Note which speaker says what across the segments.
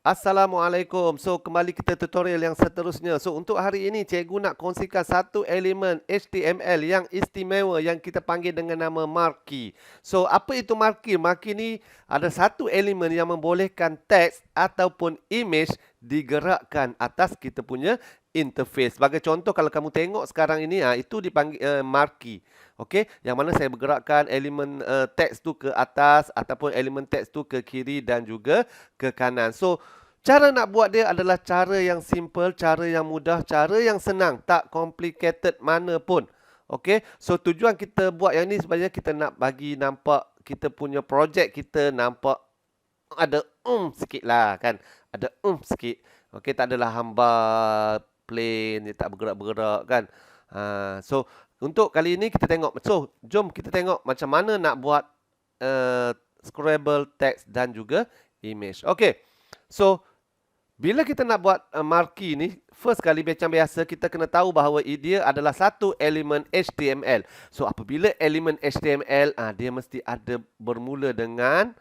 Speaker 1: Assalamualaikum. So, kembali kita tutorial yang seterusnya. So, untuk hari ini, cikgu nak kongsikan satu elemen HTML yang istimewa yang kita panggil dengan nama marquee. So, apa itu marquee? Marquee ni ada satu elemen yang membolehkan teks ataupun image digerakkan atas kita punya interface. Sebagai contoh, kalau kamu tengok sekarang ini, itu dipanggil marquee. Okey, yang mana saya bergerakkan elemen teks tu ke atas ataupun elemen teks tu ke kiri dan juga ke kanan. So, cara nak buat dia adalah cara yang simple, cara yang mudah, cara yang senang, tak complicated mana pun. Okey, so tujuan kita buat yang ni sebenarnya kita nak bagi nampak kita punya projek kita nampak ada sikit lah kan. Ada sikit. Okey, tak adalah hambar plain, dia tak bergerak-bergerak kan. So, untuk kali ini kita tengok. So, jom kita tengok macam mana nak buat scrabble text dan juga image. Okey. So, bila kita nak buat marquee ni, first kali macam biasa kita kena tahu bahawa dia adalah satu elemen HTML. So, apabila elemen HTML, dia mesti ada bermula dengan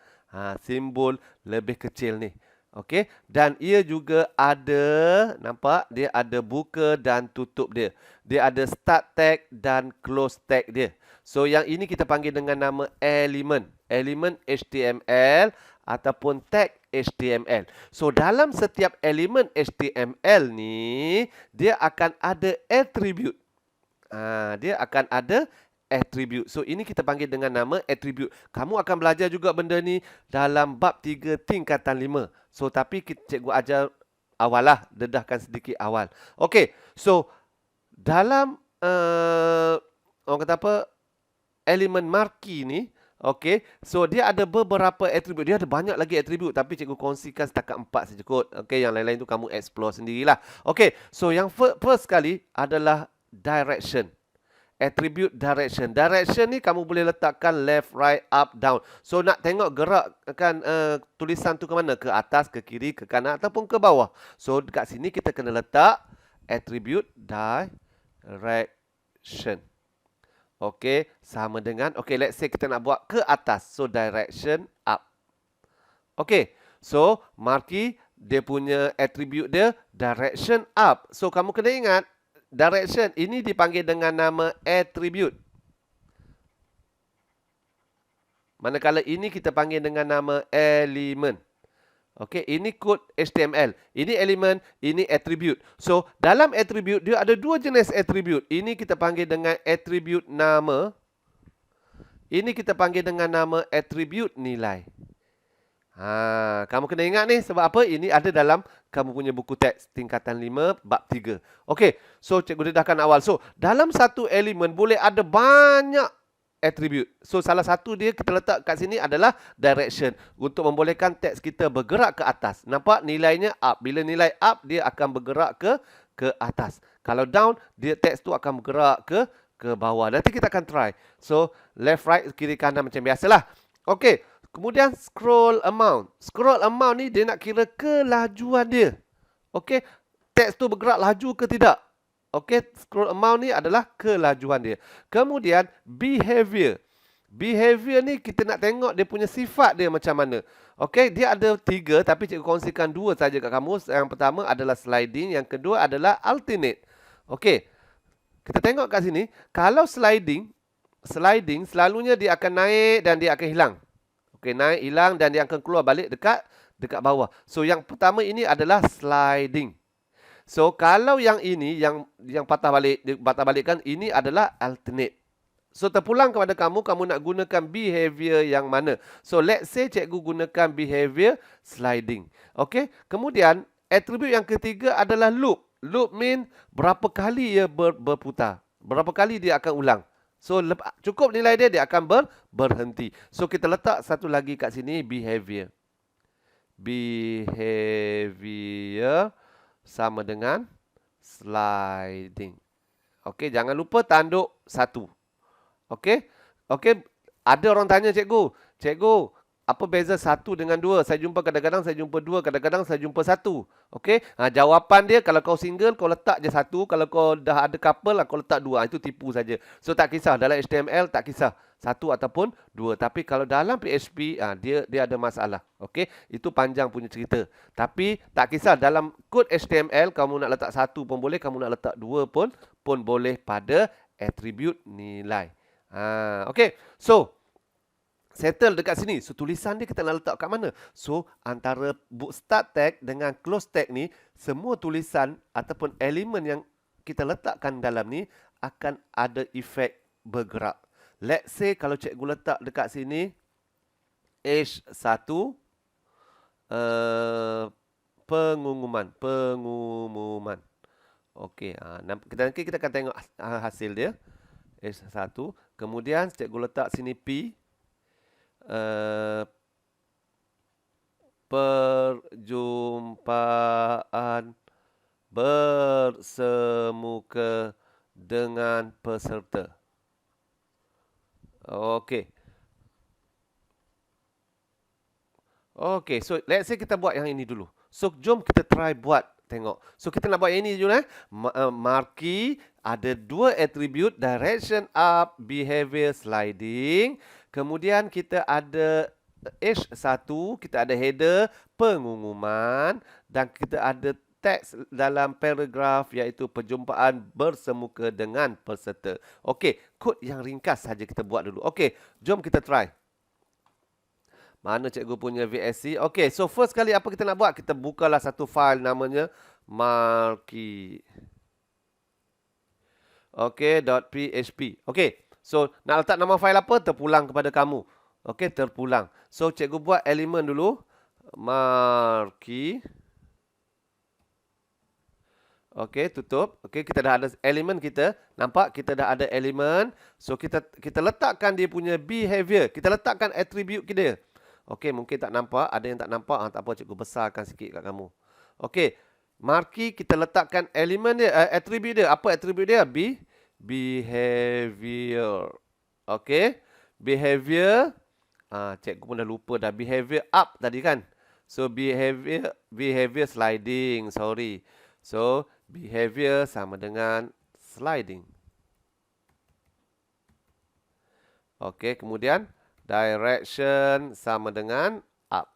Speaker 1: simbol lebih kecil ni. Okey, dan ia juga ada, nampak dia ada buka dan tutup dia. Dia ada start tag dan close tag dia. So, yang ini kita panggil dengan nama elemen. Elemen HTML ataupun tag HTML. So, dalam setiap elemen HTML ni, dia akan ada attribute. Dia akan ada attribute. So, ini kita panggil dengan nama attribute. Kamu akan belajar juga benda ni dalam bab 3 tingkatan 5. So, tapi cikgu ajar awal lah. Dedahkan sedikit awal. Okey. So, dalam orang kata apa? Elemen marquee ni, okey. So, dia ada beberapa attribute. Dia ada banyak lagi attribute. Tapi cikgu kongsikan setakat 4 saja kot. Okey, yang lain-lain tu kamu explore sendirilah. Okey. So, yang first kali adalah direction. Attribute direction. Direction ni kamu boleh letakkan left, right, up, down. So, nak tengok gerakkan tulisan tu ke mana? Ke atas, ke kiri, ke kanan ataupun ke bawah. So, dekat sini kita kena letak attribute direction. Okey, sama dengan, okey, let's say kita nak buat ke atas. So, direction up. Okey, so, marquee dia punya attribute dia direction up. So, kamu kena ingat, direction ini dipanggil dengan nama attribute. Manakala ini kita panggil dengan nama elemen. Okey, ini kod HTML. Ini elemen, ini attribute. So, dalam attribute dia ada dua jenis attribute. Ini kita panggil dengan attribute nama. Ini kita panggil dengan nama attribute nilai. Kamu kena ingat ni sebab apa? Ini ada dalam kamu punya buku teks tingkatan 5 bab 3. Okey, so cikgu dedahkan awal. So, dalam satu elemen boleh ada banyak attribute. So, salah satu dia kita letak kat sini adalah direction untuk membolehkan teks kita bergerak ke atas. Nampak nilainya up. Bila nilai up, dia akan bergerak ke atas. Kalau down, dia teks tu akan bergerak ke bawah. Nanti kita akan try. So, left, right, kiri, kanan macam biasalah. Okey. Kemudian scroll amount. Scroll amount ni dia nak kira kelajuan dia. Okey, teks tu bergerak laju ke tidak. Okey, scroll amount ni adalah kelajuan dia. Kemudian behavior. Behavior ni kita nak tengok dia punya sifat dia macam mana. Okey, dia ada 3 tapi cikgu kongsikan 2 saja kat kamu. Yang pertama adalah sliding, yang kedua adalah alternate. Okey. Kita tengok kat sini, kalau sliding selalunya dia akan naik dan dia akan hilang. Okey, naik, hilang dan dia akan keluar balik dekat bawah. So, yang pertama ini adalah sliding. So, kalau yang ini, yang patah balikkan, ini adalah alternate. So, terpulang kepada kamu nak gunakan behavior yang mana. So, let's say cikgu gunakan behavior sliding. Okey, kemudian attribute yang ketiga adalah loop. Loop mean berapa kali ia berputar. Berapa kali dia akan ulang. So, cukup nilai dia akan berhenti. So, kita letak satu lagi kat sini, behavior. Behavior sama dengan sliding. Okey, jangan lupa tanduk 1. Okey? Okey, ada orang tanya cikgu, Apa beza 1 dengan 2? Saya jumpa kadang-kadang saya jumpa 2, kadang-kadang saya jumpa 1. Okey? Jawapan dia kalau kau single kau letak je 1, kalau kau dah ada couple kau letak 2. Itu tipu saja. So tak kisah dalam HTML tak kisah 1 ataupun 2. Tapi kalau dalam PHP dia ada masalah. Okey? Itu panjang punya cerita. Tapi tak kisah dalam kod HTML kamu nak letak 1 pun boleh, kamu nak letak 2 pun boleh pada atribut nilai. Okey. So settle dekat sini. So, tulisan dia kita nak letak kat mana? So, antara book start tag dengan close tag ni, semua tulisan ataupun elemen yang kita letakkan dalam ni akan ada efek bergerak. Let's say kalau cikgu letak dekat sini H1 pengumuman. Okey, nanti kita akan tengok hasil dia. H1. Kemudian cikgu letak sini P. Perjumpaan bersemuka dengan peserta. Okey. Okey, so let's say kita buat yang ini dulu. So jom kita try buat, tengok. So kita nak buat yang ini dulu marquee ada 2 attribute, direction up, behavior sliding. Kemudian kita ada H1, kita ada header, pengumuman, dan kita ada teks dalam paragraf iaitu perjumpaan bersemuka dengan peserta. Okey, kod yang ringkas saja kita buat dulu. Okey, jom kita try. Mana cikgu punya VSC? Okey, so first kali apa kita nak buat? Kita bukalah satu file namanya marquee. Okey, .php. Okey. So, nak letak nama fail apa? Terpulang kepada kamu. Okey, terpulang. So, cikgu buat elemen dulu. Marquee. Okey, tutup. Okey, kita dah ada elemen kita. Nampak? Kita dah ada elemen. So, kita letakkan dia punya behavior. Kita letakkan attribute kita. Okey, mungkin tak nampak. Ada yang tak nampak. Tak apa, cikgu besarkan sikit kat kamu. Okey, marquee kita letakkan elemen dia, attribute dia. Apa attribute dia? Behavior. Okey. Behavior. Cikgu pun dah lupa dah. Behavior up tadi kan. So, behavior sliding. Sorry. So, behavior sama dengan sliding. Okey. Kemudian, direction sama dengan up.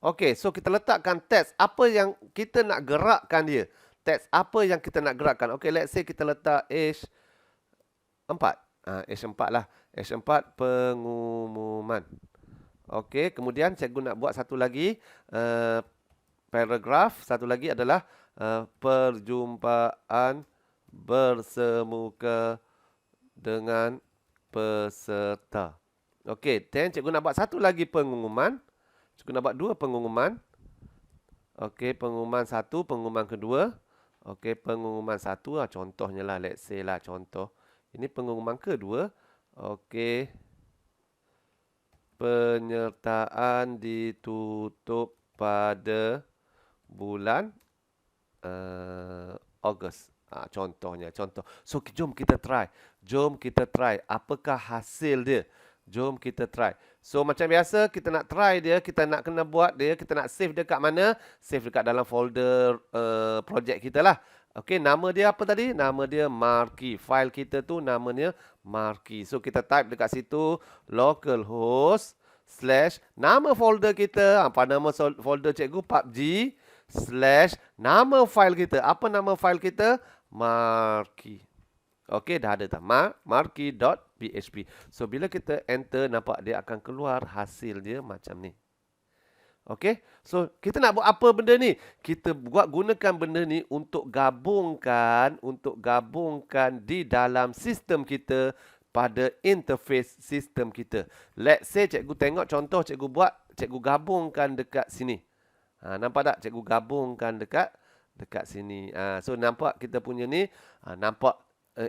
Speaker 1: Okey. So, kita letakkan teks. Apa yang kita nak gerakkan dia? Teks apa yang kita nak gerakkan. Okey, let's say kita letak H4. H4 lah. H4 pengumuman. Okey, kemudian cikgu nak buat satu lagi paragraf. Satu lagi adalah perjumpaan bersemuka dengan peserta. Okey, then cikgu nak buat satu lagi pengumuman. Cikgu nak buat 2 pengumuman. Okey, pengumuman 1, pengumuman kedua. Okey, pengumuman 1 contohnya lah, let's say lah contoh. Ini pengumuman kedua. Okey. Penyertaan ditutup pada bulan Ogos. Contohnya, contoh. So, jom kita try. Jom kita try. Apakah hasil dia? Jom kita try. So, macam biasa, kita nak try dia, kita nak kena buat dia, kita nak save dia kat mana? Save dekat dalam folder project kita lah. Okey, nama dia apa tadi? Nama dia marquee. File kita tu namanya marquee. So, kita type dekat situ localhost / nama folder kita. Apa nama folder cikgu? PUBG / nama file kita. Apa nama file kita? Marquee. Okey, dah ada tak? Marquee.php. So, bila kita enter, nampak dia akan keluar hasil dia macam ni. Okey, so kita nak buat apa benda ni? Kita gunakan benda ni untuk gabungkan di dalam sistem kita pada interface sistem kita. Let's say cikgu tengok contoh cikgu buat, cikgu gabungkan dekat sini. Nampak tak? Cikgu gabungkan dekat sini. So nampak kita punya ni, nampak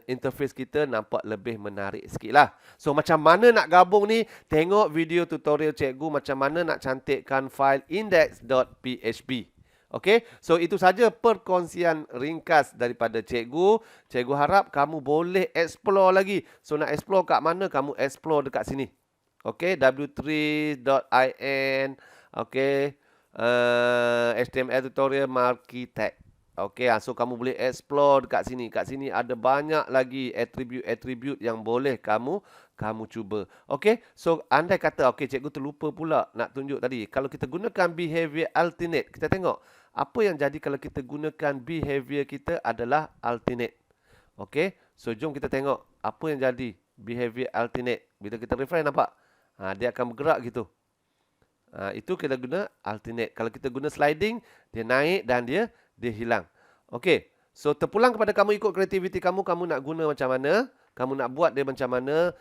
Speaker 1: interface kita nampak lebih menarik sikit lah. So macam mana nak gabung ni? Tengok video tutorial cikgu macam mana nak cantikkan file index.php. Okey, so itu saja perkongsian ringkas daripada cikgu. Cikgu harap kamu boleh explore lagi. So nak explore kat mana? Kamu explore dekat sini. Okey, w3.in. Okey. HTML tutorial marquee tag. Okey, so kamu boleh explore dekat sini. Kat sini ada banyak lagi attribute yang boleh kamu cuba. Okey, so andai kata, okey, cikgu terlupa pula nak tunjuk tadi. Kalau kita gunakan behavior alternate, kita tengok apa yang jadi kalau kita gunakan behavior kita adalah alternate. Okey, so jom kita tengok apa yang jadi behavior alternate. Bila kita refresh, nampak? Dia akan bergerak gitu. Itu kita guna alternate. Kalau kita guna sliding, dia naik dan dia hilang. Okey. So terpulang kepada kamu ikut kreativiti kamu. Kamu nak guna macam mana? Kamu nak buat dia macam mana?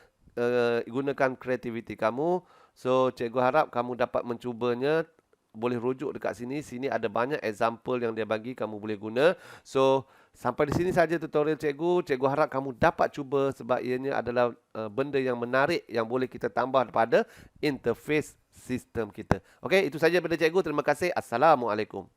Speaker 1: Gunakan kreativiti kamu. So cikgu harap kamu dapat mencubanya. Boleh rujuk dekat sini. Sini ada banyak example yang dia bagi, kamu boleh guna. So sampai di sini saja tutorial cikgu. Cikgu harap kamu dapat cuba sebab ianya adalah benda yang menarik yang boleh kita tambah pada interface sistem kita. Okey, itu saja daripada cikgu. Terima kasih. Assalamualaikum.